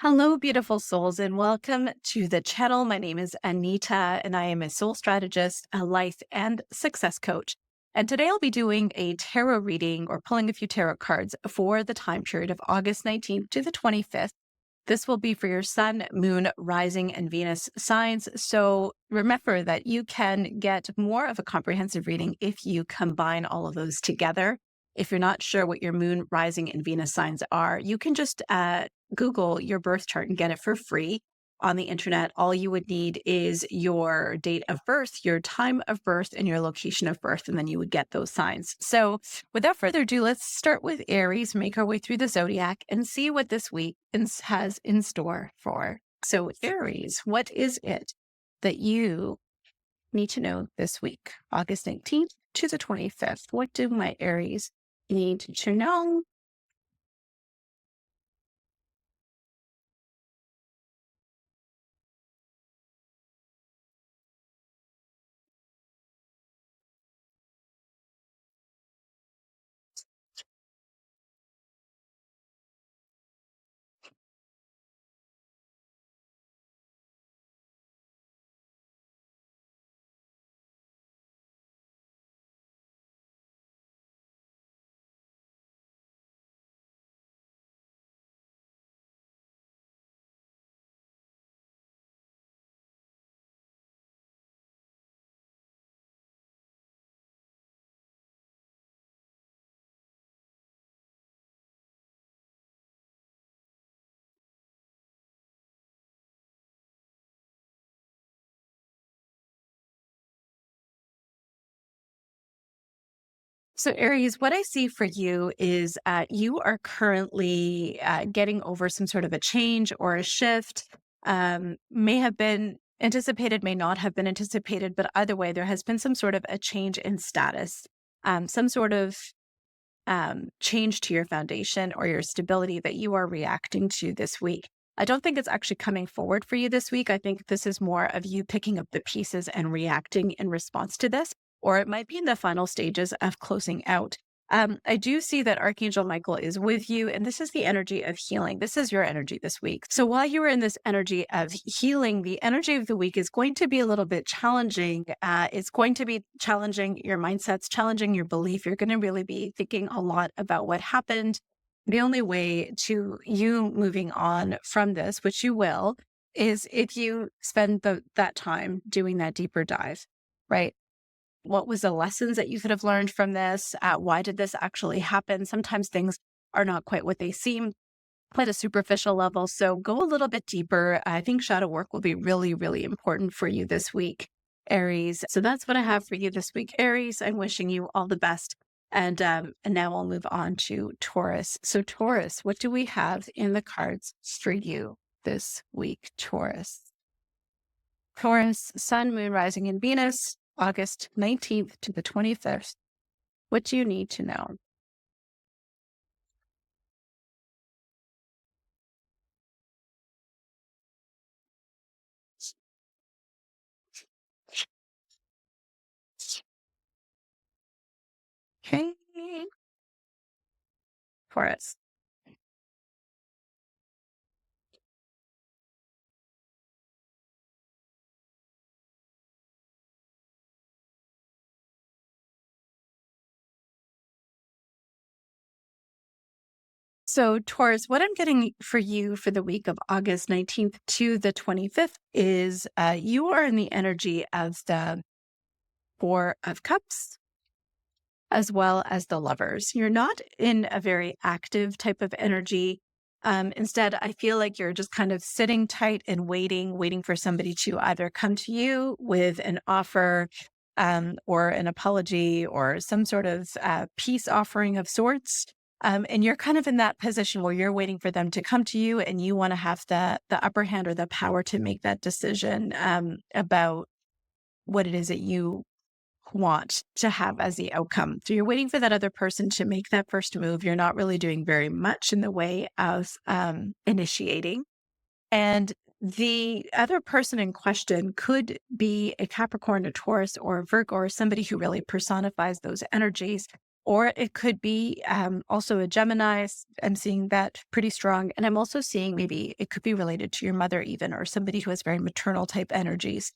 Hello, beautiful souls, and welcome to the channel. My name is Anita, and I am a soul strategist, a life and success coach. And today I'll be doing a tarot reading or pulling a few tarot cards for the time period of August 19th to the 25th. This will be for your sun, moon, rising, and Venus signs. So remember that you can get more of a comprehensive reading if you combine all of those together. If you're not sure what your moon, rising, and Venus signs are, you can just Google your birth chart and get it for free on the internet. All you would need is your date of birth, your time of birth, and your location of birth, and then you would get those signs. So without further ado, let's start with Aries, make our way through the zodiac, and see what this week has in store for. So Aries, what is it that you need to know this week, August 19th to the 25th? What do my Aries need to know? So, Aries, what I see for you is you are currently getting over some sort of a change or a shift. May have been anticipated, may not have been anticipated, but either way, there has been some sort of a change in status, some sort of change to your foundation or your stability that you are reacting to this week. I don't think it's actually coming forward for you this week. I think this is more of you picking up the pieces and reacting in response to this, or it might be in the final stages of closing out. I do see that Archangel Michael is with you, and this is the energy of healing. This is your energy this week. So while you are in this energy of healing, the energy of the week is going to be a little bit challenging. It's going to be challenging your mindsets, challenging your belief. You're going to really be thinking a lot about what happened. The only way to you moving on from this, which you will, is if you spend that time doing that deeper dive, right? What was the lessons that you could have learned from this? Why did this actually happen? Sometimes things are not quite what they seem at a superficial level. So go a little bit deeper. I think shadow work will be really, really important for you this week, Aries. So that's what I have for you this week, Aries. I'm wishing you all the best. And now I'll move on to Taurus. So Taurus, what do we have in the cards for you this week, Taurus? Taurus, Sun, Moon, Rising, and Venus, August 19th to the 25th. What do you need to know? Okay, Taurus. So, Taurus, what I'm getting for you for the week of August 19th to the 25th is you are in the energy of the Four of Cups as well as the Lovers. You're not in a very active type of energy. Instead, I feel like you're just kind of sitting tight and waiting for somebody to either come to you with an offer or an apology or some sort of peace offering of sorts. And you're kind of in that position where you're waiting for them to come to you and you want to have the upper hand or the power to make that decision about what it is that you want to have as the outcome. So you're waiting for that other person to make that first move. You're not really doing very much in the way of initiating. And the other person in question could be a Capricorn, a Taurus, or a Virgo, or somebody who really personifies those energies. or it could be also a Gemini. I'm seeing that pretty strong. And I'm also seeing maybe it could be related to your mother even, or somebody who has very maternal type energies.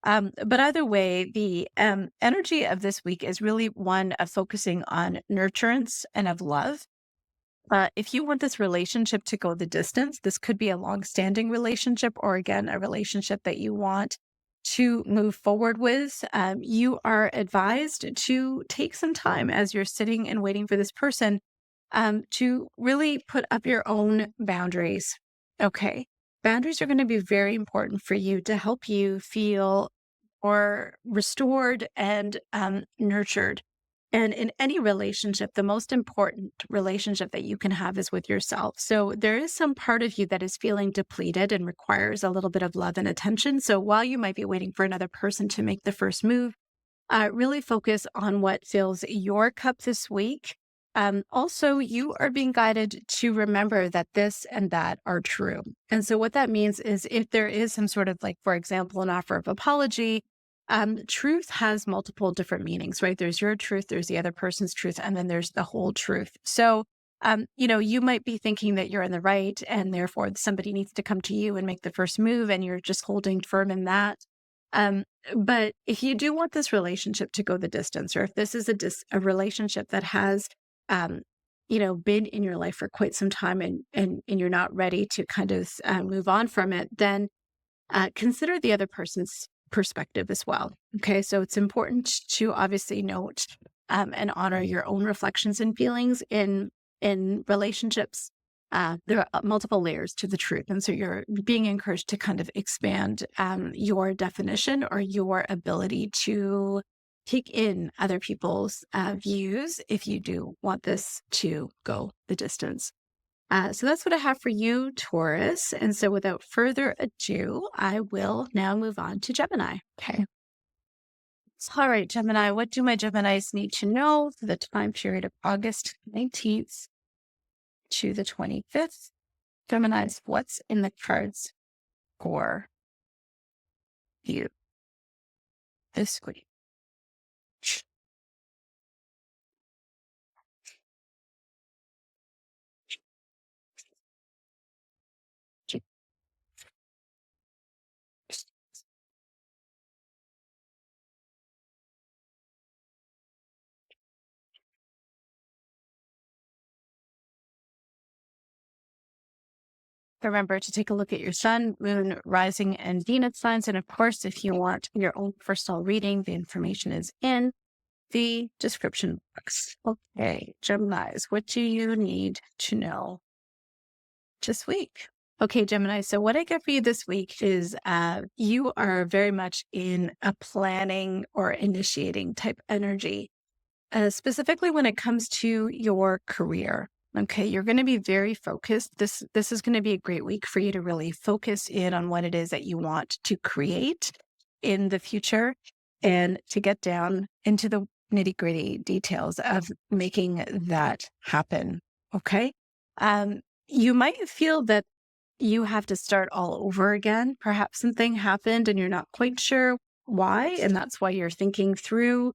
But either way, the energy of this week is really one of focusing on nurturance and of love. If you want this relationship to go the distance, this could be a long-standing relationship, or again, a relationship that you want to move forward with. You are advised to take some time as you're sitting and waiting for this person to really put up your own boundaries. Okay. Boundaries are going to be very important for you to help you feel more restored and nurtured. And in any relationship, the most important relationship that you can have is with yourself. So there is some part of you that is feeling depleted and requires a little bit of love and attention. So while you might be waiting for another person to make the first move, really focus on what fills your cup this week. Also, you are being guided to remember that this and that are true. And so what that means is if there is some sort of, like, for example, an offer of apology, truth has multiple different meanings, right? There's your truth, there's the other person's truth, and then there's the whole truth. So, you might be thinking that you're in the right, and therefore somebody needs to come to you and make the first move, and you're just holding firm in that. But if you do want this relationship to go the distance, or if this is a relationship that has, um, been in your life for quite some time, and you're not ready to kind of move on from it, then consider the other person's perspective as well. Okay, so it's important to obviously note and honor your own reflections and feelings in relationships. There are multiple layers to the truth, and so you're being encouraged to kind of expand your definition or your ability to take in other people's views if you do want this to go the distance. So that's what I have for you, Taurus. And so without further ado, I will now move on to Gemini. Okay. So, all right, Gemini, what do my Geminis need to know for the time period of August 19th to the 25th? Geminis, what's in the cards for you this week? Remember to take a look at your sun, moon, rising, and Venus signs. And of course, if you want your own personal reading, the information is in the description box. Okay, Geminis, what do you need to know this week? Okay, Gemini, so what I get for you this week is you are very much in a planning or initiating type energy, specifically when it comes to your career. Okay, you're going to be very focused. This is going to be a great week for you to really focus in on what it is that you want to create in the future, and to get down into the nitty-gritty details of making that happen. Okay. You might feel that you have to start all over again. Perhaps something happened and you're not quite sure why, and that's why you're thinking through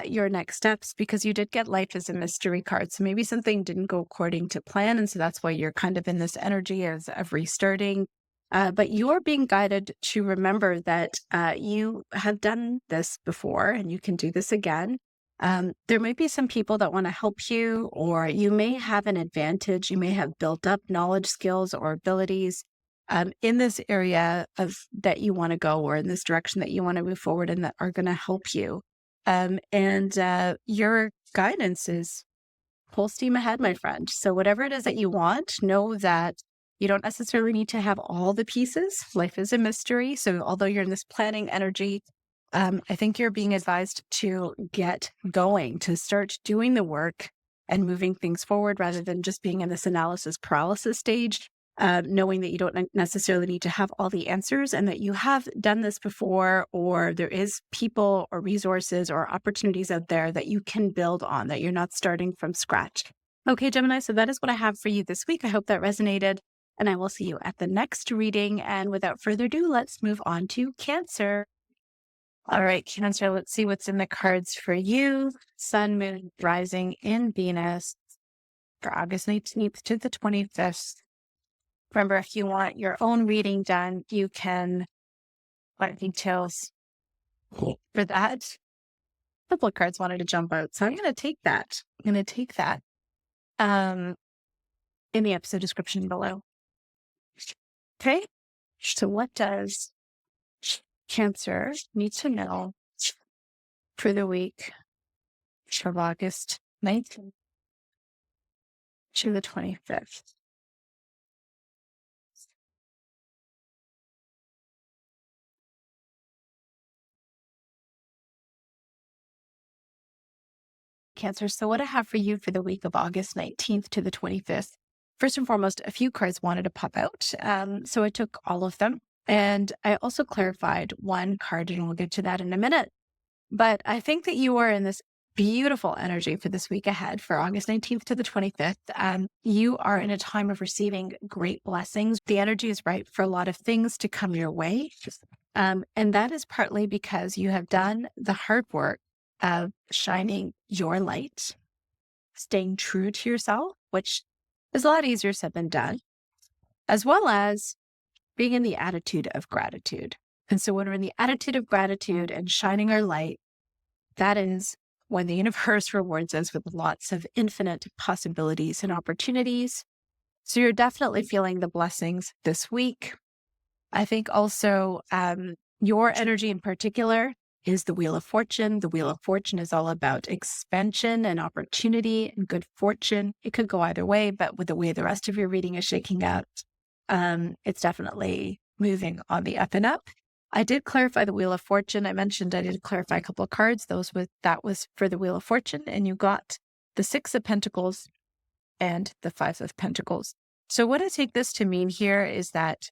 your next steps, because you did get life as a mystery card. So maybe something didn't go according to plan. And so that's why you're kind of in this energy of restarting. But you are being guided to remember that you have done this before and you can do this again. There might be some people that want to help you, or you may have an advantage. You may have built up knowledge, skills, or abilities in this area of that you want to go, or in this direction that you want to move forward in, that are going to help you. And your guidance is full steam ahead, my friend. So whatever it is that you want, know that you don't necessarily need to have all the pieces. Life is a mystery. So although you're in this planning energy, I think you're being advised to get going, to start doing the work and moving things forward, rather than just being in this analysis paralysis stage, knowing that you don't necessarily need to have all the answers, and that you have done this before, or there is people or resources or opportunities out there that you can build on, that you're not starting from scratch. Okay, Gemini, so that is what I have for you this week. I hope that resonated, and I will see you at the next reading. And without further ado, let's move on to Cancer. All right, Cancer, let's see what's in the cards for you. Sun, Moon, Rising in Venus for August 19th to the 25th. Remember, if you want your own reading done, you can find details for that. A couple of cards wanted to jump out, so I'm going to take that. I'm going to take that in the episode description below. Okay, so what does Cancer need to know for the week of August 19th to the 25th? Cancer. So what I have for you for the week of August 19th to the 25th, first and foremost, a few cards wanted to pop out. So I took all of them and I also clarified one card, and we'll get to that in a minute. But I think that you are in this beautiful energy for this week ahead for August 19th to the 25th. You are in a time of receiving great blessings. The energy is right for a lot of things to come your way. And that is partly because you have done the hard work of shining your light, staying true to yourself, which is a lot easier said than done, as well as being in the attitude of gratitude. And so when we're in the attitude of gratitude and shining our light, that is when the universe rewards us with lots of infinite possibilities and opportunities. So you're definitely feeling the blessings this week. I think also your energy in particular is the Wheel of Fortune. The Wheel of Fortune is all about expansion and opportunity and good fortune. It could go either way, but with the way the rest of your reading is shaking out, it's definitely moving on the up and up. I did clarify the Wheel of Fortune. I mentioned I did clarify a couple of cards. That was for the Wheel of Fortune, and you got the Six of Pentacles and the Five of Pentacles. So what I take this to mean here is that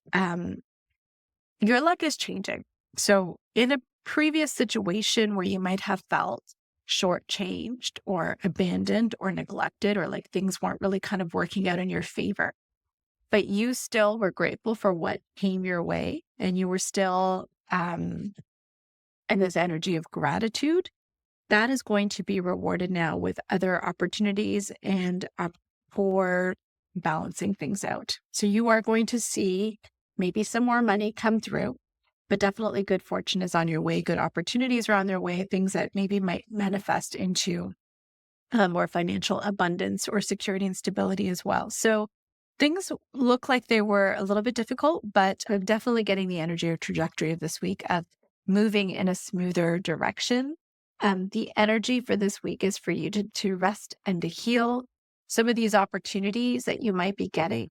your luck is changing. So in a previous situation where you might have felt shortchanged or abandoned or neglected, or like things weren't really kind of working out in your favor, but you still were grateful for what came your way, and you were still in this energy of gratitude, that is going to be rewarded now with other opportunities and for balancing things out. So you are going to see maybe some more money come through, but definitely good fortune is on your way. Good opportunities are on their way, things that maybe might manifest into more financial abundance or security and stability as well. So things look like they were a little bit difficult, but I'm definitely getting the energy or trajectory of this week of moving in a smoother direction. The energy for this week is for you to rest and to heal. Some of these opportunities that you might be getting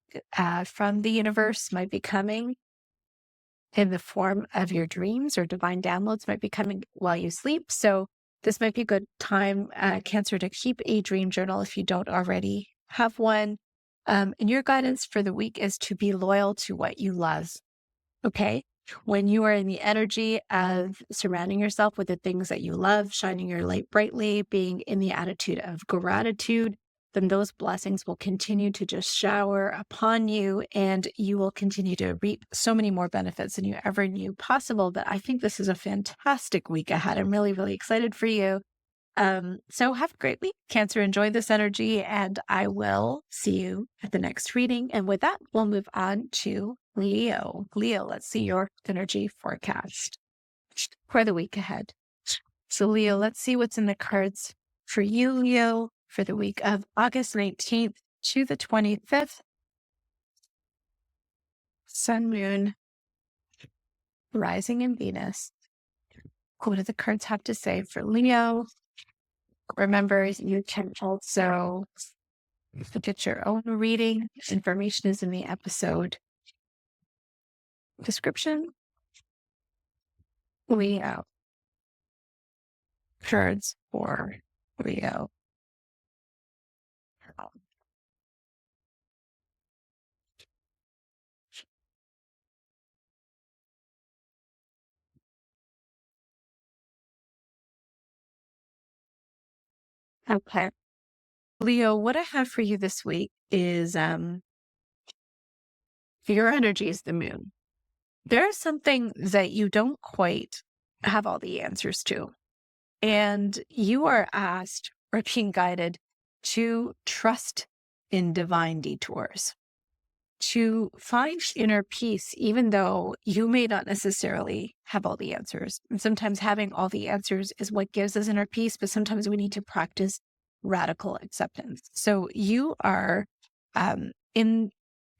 from the universe might be coming in the form of your dreams, or divine downloads might be coming while you sleep. So this might be a good time, Cancer, to keep a dream journal if you don't already have one. And your guidance for the week is to be loyal to what you love. Okay. When you are in the energy of surrounding yourself with the things that you love, shining your light brightly, being in the attitude of gratitude, then those blessings will continue to just shower upon you, and you will continue to reap so many more benefits than you ever knew possible. But I think this is a fantastic week ahead. I'm really, really excited for you. So have a great week, Cancer. Enjoy this energy, and I will see you at the next reading. And with that, we'll move on to Leo. Leo, let's see your energy forecast for the week ahead. So Leo, let's see what's in the cards for you, Leo, for the week of August 19th to the 25th. Sun, Moon, Rising in Venus. What do the cards have to say for Leo? Remember, you can also get your own reading. Information is in the episode description. Leo. Cards for Leo. Okay. Leo, what I have for you this week is your energy is the moon. There is something that you don't quite have all the answers to. And you are asked or being guided to trust in divine detours, to find inner peace, even though you may not necessarily have all the answers. And sometimes having all the answers is what gives us inner peace, but sometimes we need to practice radical acceptance. So you are in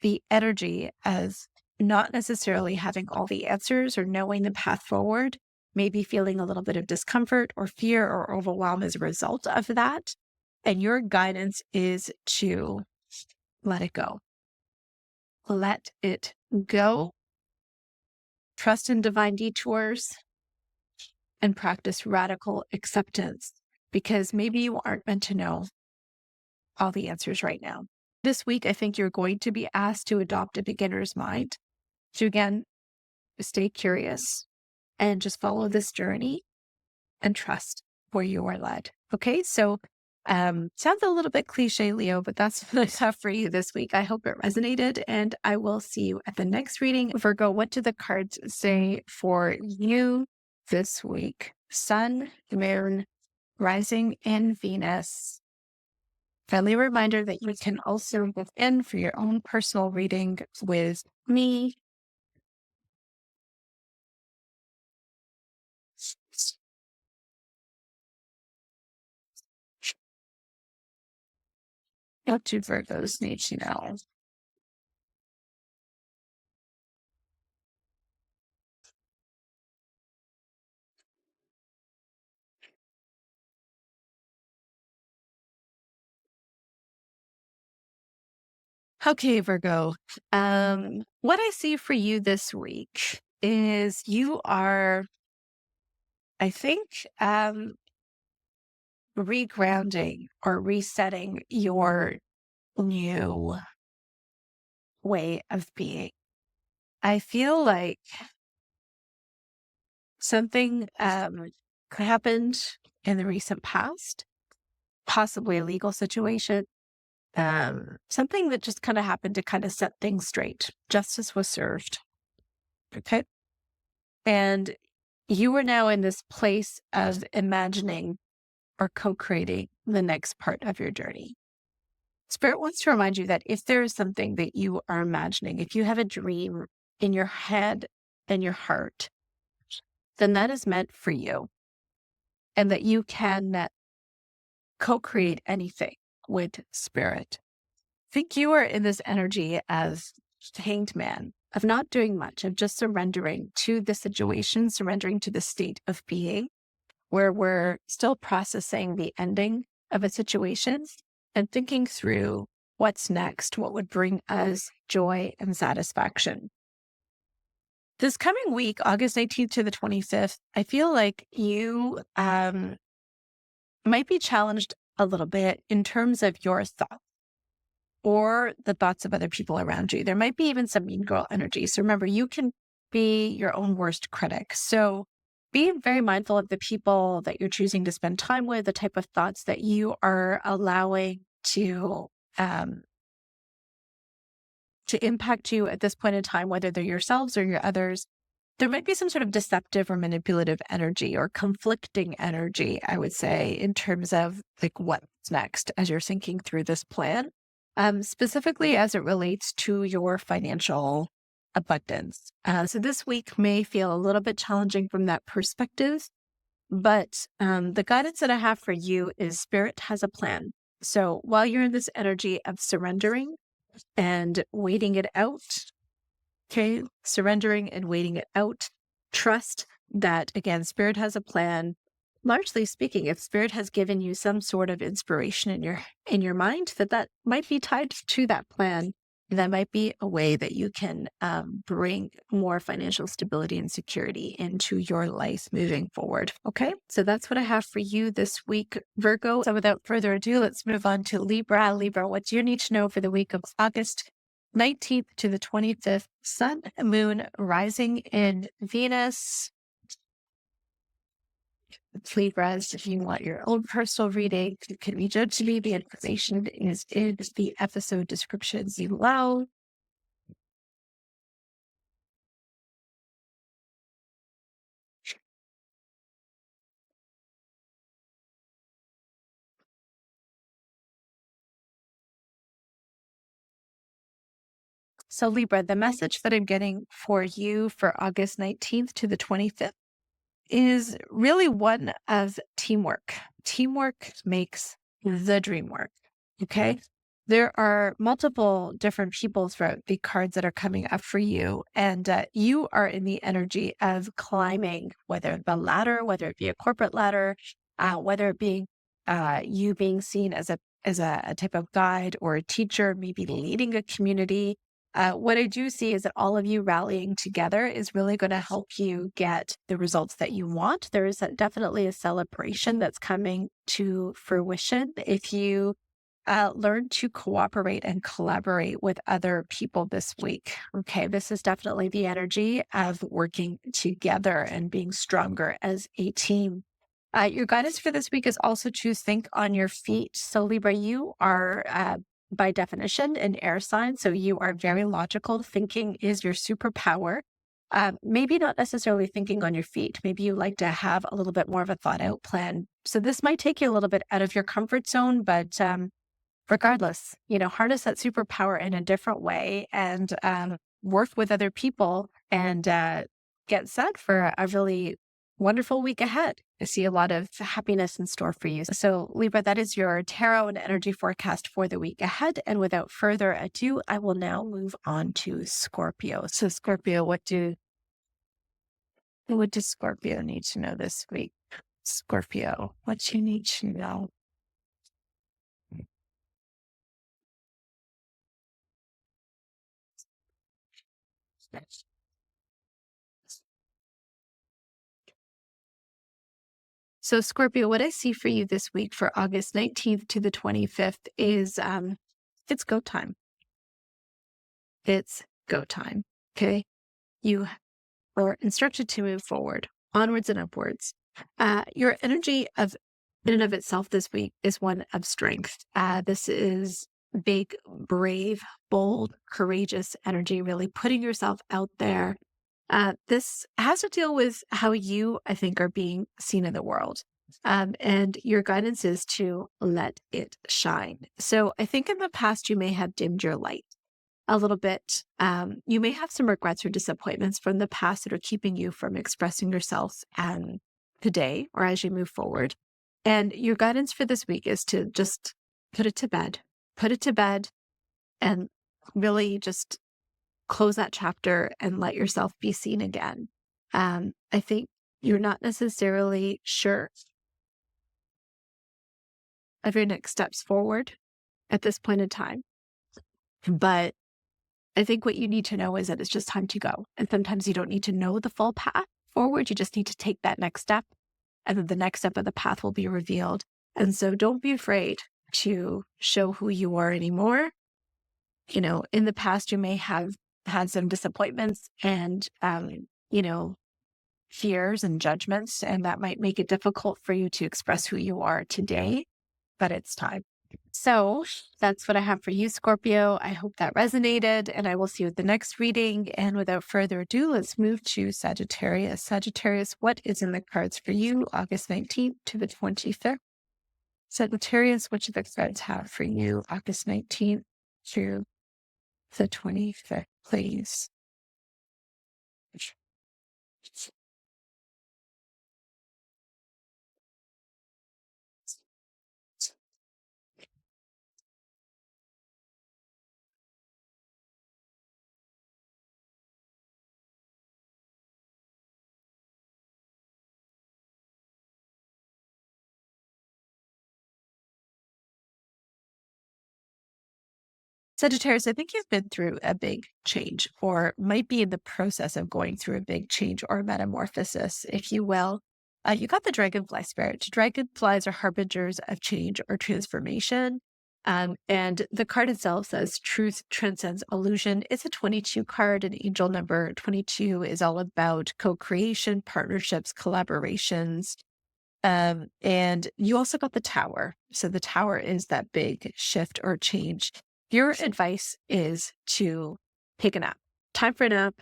the energy as not necessarily having all the answers or knowing the path forward, maybe feeling a little bit of discomfort or fear or overwhelm as a result of that. And your guidance is to let it go. Let it go. Trust in divine detours and practice radical acceptance, because maybe you aren't meant to know all the answers right now. This week, I think you're going to be asked to adopt a beginner's mind, to again, stay curious and just follow this journey and trust where you are led. Okay, so sounds a little bit cliche, Leo, but that's what I have for you this week. I hope it resonated, and I will see you at the next reading. Virgo, what do the cards say for you this week? Sun, Moon, Rising, and Venus. Friendly reminder that you can also get in for your own personal reading with me. What do Virgos need to know? Okay, Virgo. What I see for you this week is you are, I think, regrounding or resetting your new way of being. I feel like something happened in the recent past, possibly a legal situation, something that just kind of happened to kind of set things straight. Justice was served. Okay. And you are now in this place of imagining or co-creating the next part of your journey. Spirit wants to remind you that if there is something that you are imagining, if you have a dream in your head and your heart, then that is meant for you, and that you can co-create anything with Spirit. I think you are in this energy as Hanged Man, of not doing much, of just surrendering to the situation, surrendering to the state of being, where we're still processing the ending of a situation and thinking through what's next, what would bring us joy and satisfaction. This coming week, August 18th to the 25th, I feel like you might be challenged a little bit in terms of your thoughts or the thoughts of other people around you. There might be even some mean girl energy. So remember, you can be your own worst critic. So be very mindful of the people that you're choosing to spend time with, the type of thoughts that you are allowing to impact you at this point in time, whether they're yourselves or your others. There might be some sort of deceptive or manipulative energy or conflicting energy, I would say, in terms of like what's next as you're thinking through this plan, specifically as it relates to your financial abundance. So this week may feel a little bit challenging from that perspective, but the guidance that I have for you is Spirit has a plan. So while you're in this energy of surrendering and waiting it out, okay, surrendering and waiting it out, trust that, again, Spirit has a plan. Largely speaking, if Spirit has given you some sort of inspiration in your mind, that might be tied to that plan. That might be a way that you can bring more financial stability and security into your life moving forward. Okay, so that's what I have for you this week, Virgo. So without further ado, let's move on to Libra. Libra, what do you need to know for the week of August 19th to the 25th? Sun, Moon, Rising in Venus. Libras, if you want your own personal reading, you can reach out to me. The information is in the episode description below. So Libra, the message that I'm getting for you for August 19th to the 25th is really one of teamwork. Teamwork makes the dream work. Okay. There are multiple different people throughout the cards that are coming up for you, and you are in the energy of climbing, whether the ladder, whether it be a corporate ladder, whether it be you being seen as a type of guide or a teacher, maybe leading a community. What I do see is that all of you rallying together is really going to help you get the results that you want. There is definitely a celebration that's coming to fruition if you learn to cooperate and collaborate with other people this week. Okay, this is definitely the energy of working together and being stronger as a team. Your guidance for this week is also to think on your feet. So Libra, you are by definition an air sign, so you are very logical. Thinking is your superpower. Maybe not necessarily thinking on your feet. Maybe you like to have a little bit more of a thought out plan. So this might take you a little bit out of your comfort zone, but regardless, harness that superpower in a different way and work with other people and get set for a really wonderful week ahead. I see a lot of happiness in store for you. So Libra, that is your tarot and energy forecast for the week ahead. And without further ado, I will now move on to Scorpio. So Scorpio, what does Scorpio need to know this week? Scorpio, what do you need to know? So Scorpio, what I see for you this week for August 19th to the 25th is it's go time. It's go time. Okay. You are instructed to move forward, onwards and upwards. Your energy in and of itself this week is one of strength. This is big, brave, bold, courageous energy, really putting yourself out there. This has to deal with how you, I think, are being seen in the world. And your guidance is to let it shine. So I think in the past, you may have dimmed your light a little bit. You may have some regrets or disappointments from the past that are keeping you from expressing yourself today or as you move forward. And your guidance for this week is to just put it to bed and really just close that chapter and let yourself be seen again. I think you're not necessarily sure of your next steps forward at this point in time, but I think what you need to know is that it's just time to go. And sometimes you don't need to know the full path forward. You just need to take that next step, and then the next step of the path will be revealed. And so don't be afraid to show who you are anymore. In the past, you may have had some disappointments and, fears and judgments, and that might make it difficult for you to express who you are today, but it's time. So that's what I have for you, Scorpio. I hope that resonated, and I will see you at the next reading. And without further ado, let's move to Sagittarius. Sagittarius, what is in the cards for you, August 19th to the 25th? Sagittarius, what do the cards have for you, August 19th to the 25th, please? Sagittarius, I think you've been through a big change or might be in the process of going through a big change or metamorphosis, if you will. You got the dragonfly spirit. Dragonflies are harbingers of change or transformation. And the card itself says truth transcends illusion. It's a 22 card, and angel number 22 is all about co-creation, partnerships, collaborations. And you also got the tower. So the tower is that big shift or change. Your advice is to take a nap. Time for a nap.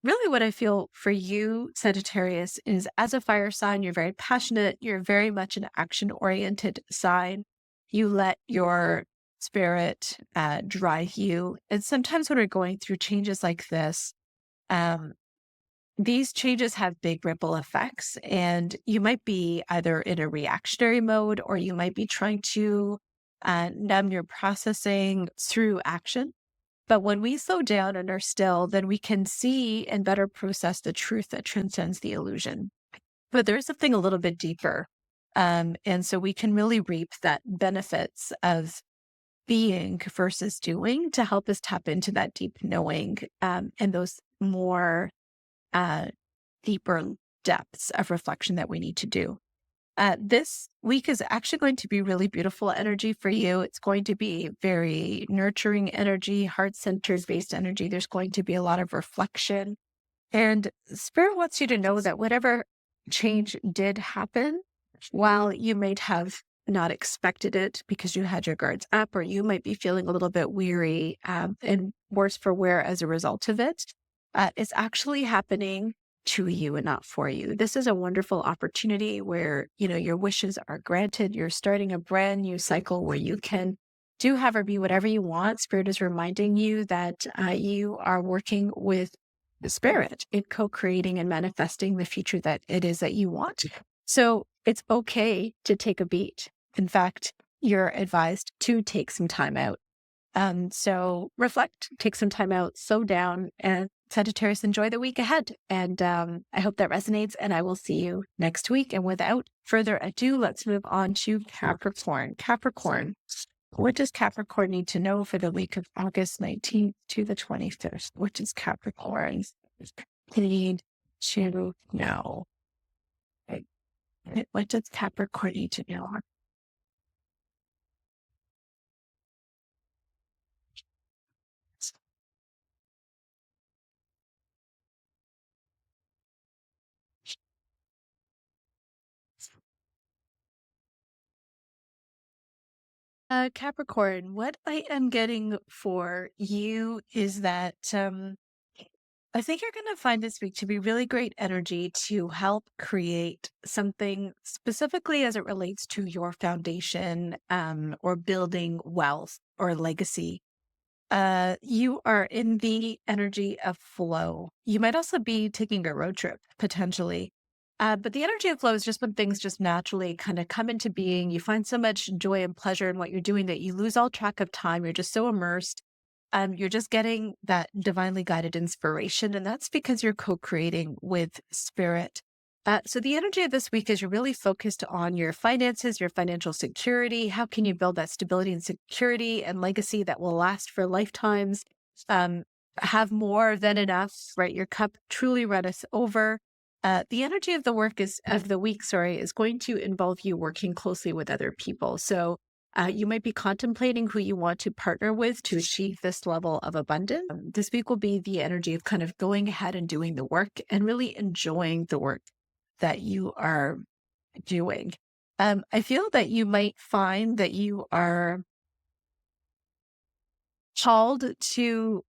Really what I feel for you, Sagittarius, is as a fire sign, you're very passionate. You're very much an action-oriented sign. You let your spirit drive you. And sometimes when we're going through changes like this, um, these changes have big ripple effects, and you might be either in a reactionary mode or you might be trying to numb your processing through action. But when we slow down and are still, then we can see and better process the truth that transcends the illusion. But there's something a little bit deeper. And so we can really reap that benefits of being versus doing to help us tap into that deep knowing and those more uh, deeper depths of reflection that we need to do. This week is actually going to be really beautiful energy for you. It's going to be very nurturing energy, heart-centered based energy. There's going to be a lot of reflection. And Spirit wants you to know that whatever change did happen, while you might have not expected it because you had your guards up, or you might be feeling a little bit weary and worse for wear as a result of it, it's actually happening to you and not for you. This is a wonderful opportunity where, your wishes are granted. You're starting a brand new cycle where you can do, have, or be whatever you want. Spirit is reminding you that you are working with the spirit in co-creating and manifesting the future that it is that you want. So it's okay to take a beat. In fact, you're advised to take some time out. So reflect, take some time out, slow down, and Sagittarius, enjoy the week ahead. And I hope that resonates, and I will see you next week. And without further ado, let's move on to Capricorn. Capricorn, what does Capricorn need to know for the week of August 19th to the 25th? What does Capricorn need to know? What does Capricorn need to know? Capricorn, what I am getting for you is that I think you're going to find this week to be really great energy to help create something specifically as it relates to your foundation or building wealth or legacy. You are in the energy of flow. You might also be taking a road trip potentially. But the energy of flow is just when things just naturally kind of come into being. You find so much joy and pleasure in what you're doing that you lose all track of time. You're just so immersed. You're just getting that divinely guided inspiration. And that's because you're co-creating with spirit. So the energy of this week is you're really focused on your finances, your financial security. How can you build that stability and security and legacy that will last for lifetimes? Have more than enough, right? Your cup truly runneth over. The energy of the week, is going to involve you working closely with other people. So you might be contemplating who you want to partner with to achieve this level of abundance. This week will be the energy of kind of going ahead and doing the work and really enjoying the work that you are doing. I feel that you might find that you are called to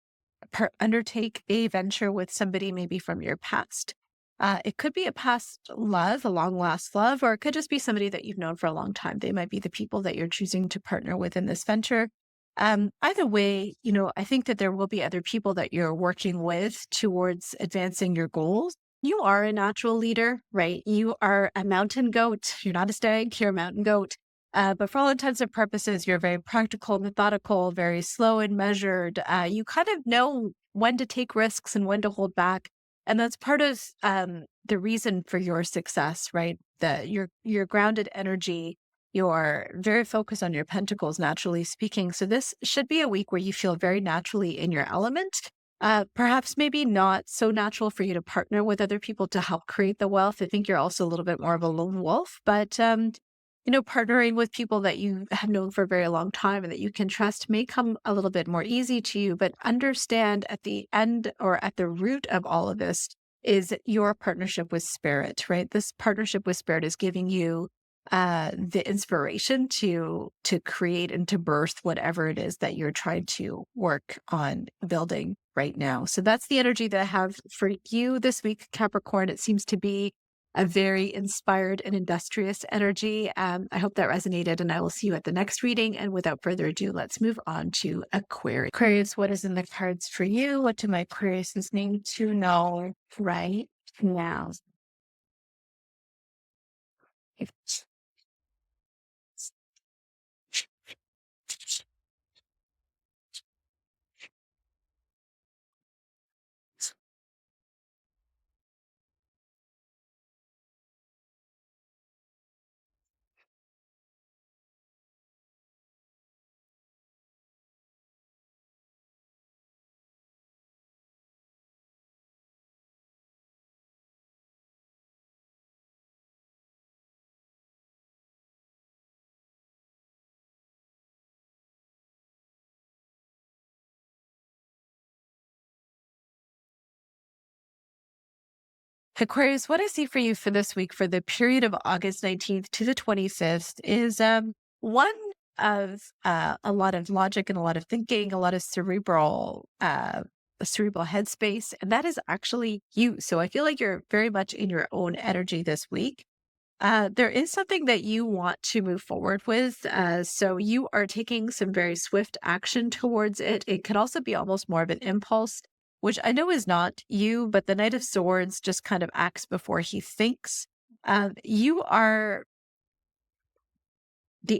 undertake a venture with somebody maybe from your past. It could be a past love, a long last love, or it could just be somebody that you've known for a long time. They might be the people that you're choosing to partner with in this venture. Either way, I think that there will be other people that you're working with towards advancing your goals. You are a natural leader, right? You are a mountain goat. You're not a stag, you're a mountain goat. But for all intents and purposes, you're very practical, methodical, very slow and measured. You kind of know when to take risks and when to hold back. And that's part of the reason for your success, right? Your grounded energy, you're very focused on your pentacles, naturally speaking. So this should be a week where you feel very naturally in your element. Perhaps maybe not so natural for you to partner with other people to help create the wealth. I think you're also a little bit more of a lone wolf, but partnering with people that you have known for a very long time and that you can trust may come a little bit more easy to you. But understand at the end or at the root of all of this is your partnership with spirit, right? This partnership with spirit is giving you the inspiration to create and to birth whatever it is that you're trying to work on building right now. So that's the energy that I have for you this week, Capricorn. It seems to be a very inspired and industrious energy. I hope that resonated, and I will see you at the next reading. And without further ado, let's move on to Aquarius. Aquarius, what is in the cards for you? What do my Aquariuses need to know right now? Aquarius, what I see for you for this week, for the period of August 19th to the 25th, is one of a lot of logic and a lot of thinking, a lot of cerebral headspace, and that is actually you. So I feel like you're very much in your own energy this week. There is something that you want to move forward with. So you are taking some very swift action towards it. It could also be almost more of an impulse, which I know is not you, but the Knight of Swords just kind of acts before he thinks. The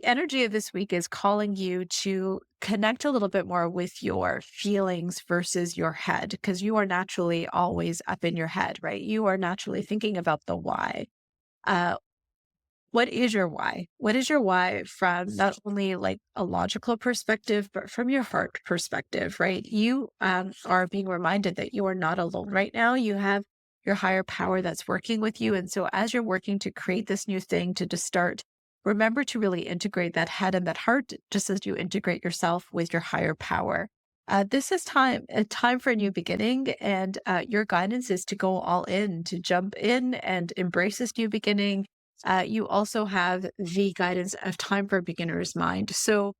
energy of this week is calling you to connect a little bit more with your feelings versus your head, because you are naturally always up in your head, right? You are naturally thinking about the why. What is your why? What is your why from not only like a logical perspective, but from your heart perspective, right? You are being reminded that you are not alone right now. You have your higher power that's working with you. And so as you're working to create this new thing to start, remember to really integrate that head and that heart, just as you integrate yourself with your higher power. This is a time for a new beginning, and your guidance is to go all in, to jump in and embrace this new beginning. You also have the guidance of time for a beginner's mind. So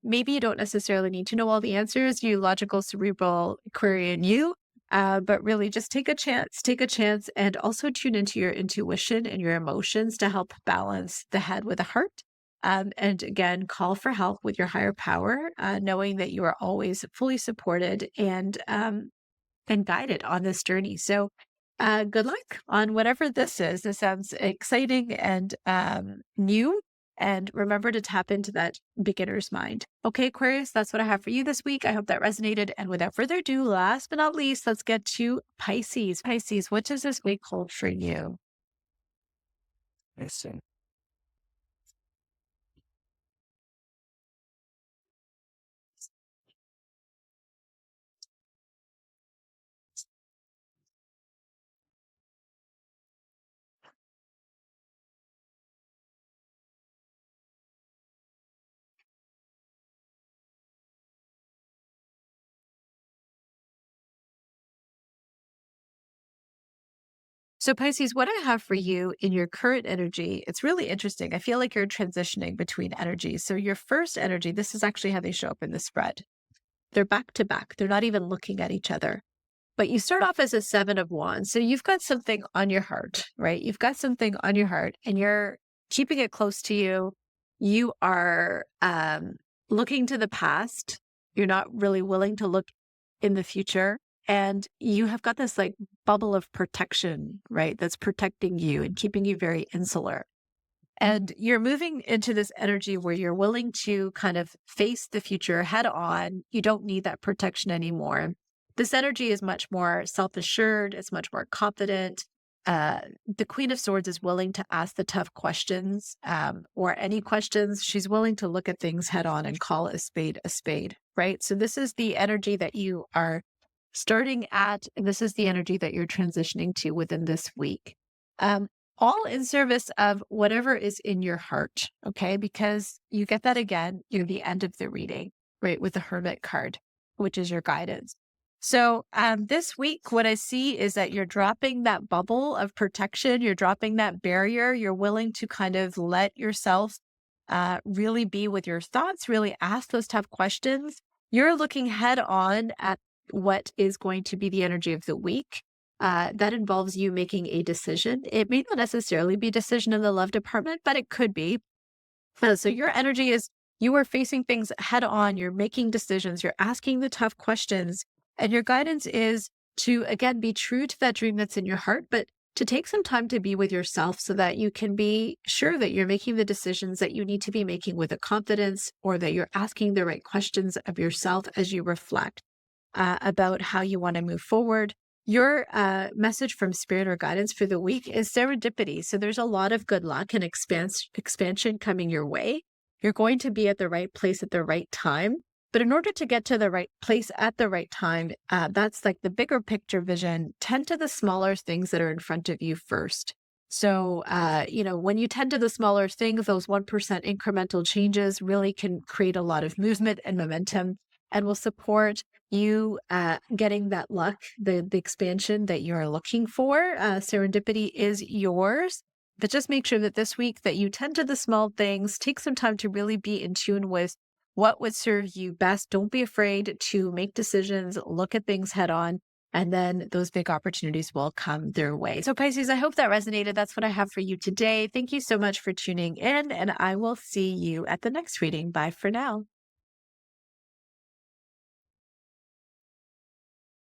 maybe you don't necessarily need to know all the answers, you logical, cerebral Aquarian you, but really just take a chance, and also tune into your intuition and your emotions to help balance the head with the heart. And again, call for help with your higher power, knowing that you are always fully supported and guided on this journey. So good luck on whatever this is. This sounds exciting and new. And remember to tap into that beginner's mind. Okay, Aquarius, that's what I have for you this week. I hope that resonated. And without further ado, last but not least, let's get to Pisces. Pisces, what does this week hold for you? I see. So Pisces, what I have for you in your current energy, it's really interesting. I feel like you're transitioning between energies. So your first energy, this is actually how they show up in the spread. They're back to back. They're not even looking at each other. But you start off as a 7 of Wands. So you've got something on your heart, right? You've got something on your heart and you're keeping it close to you. You are looking to the past. You're not really willing to look in the future. And you have got this like bubble of protection, right? That's protecting you and keeping you very insular. And you're moving into this energy where you're willing to kind of face the future head on. You don't need that protection anymore. This energy is much more self-assured. It's much more confident. The Queen of Swords is willing to ask the tough questions, or any questions. She's willing to look at things head on and call a spade, right? So this is the energy that you are starting at, and this is the energy that you're transitioning to within this week. All in service of whatever is in your heart, okay? Because you get that again near the end of the reading, right? With the Hermit card, which is your guidance. So this week, what I see is that you're dropping that bubble of protection. You're dropping that barrier. You're willing to kind of let yourself really be with your thoughts, really ask those tough questions. You're looking head on at what is going to be the energy of the week. that involves you making a decision. It may not necessarily be a decision in the love department, but it could be. So your energy is you are facing things head on, you're making decisions, you're asking the tough questions, and your guidance is to, again, be true to that dream that's in your heart, but to take some time to be with yourself so that you can be sure that you're making the decisions that you need to be making with a confidence, or that you're asking the right questions of yourself as you reflect about how you want to move forward. Your message from spirit or guidance for the week is serendipity. So there's a lot of good luck and expansion coming your way. You're going to be at the right place at the right time. But in order to get to the right place at the right time, that's like the bigger picture vision. Tend to the smaller things that are in front of you first. So, when you tend to the smaller things, those 1% incremental changes really can create a lot of movement and momentum, and will support you getting that luck, the expansion that you're looking for. Serendipity is yours. But just make sure that this week that you tend to the small things, take some time to really be in tune with what would serve you best. Don't be afraid to make decisions, look at things head on, and then those big opportunities will come their way. So Pisces, I hope that resonated. That's what I have for you today. Thank you so much for tuning in, and I will see you at the next reading. Bye for now.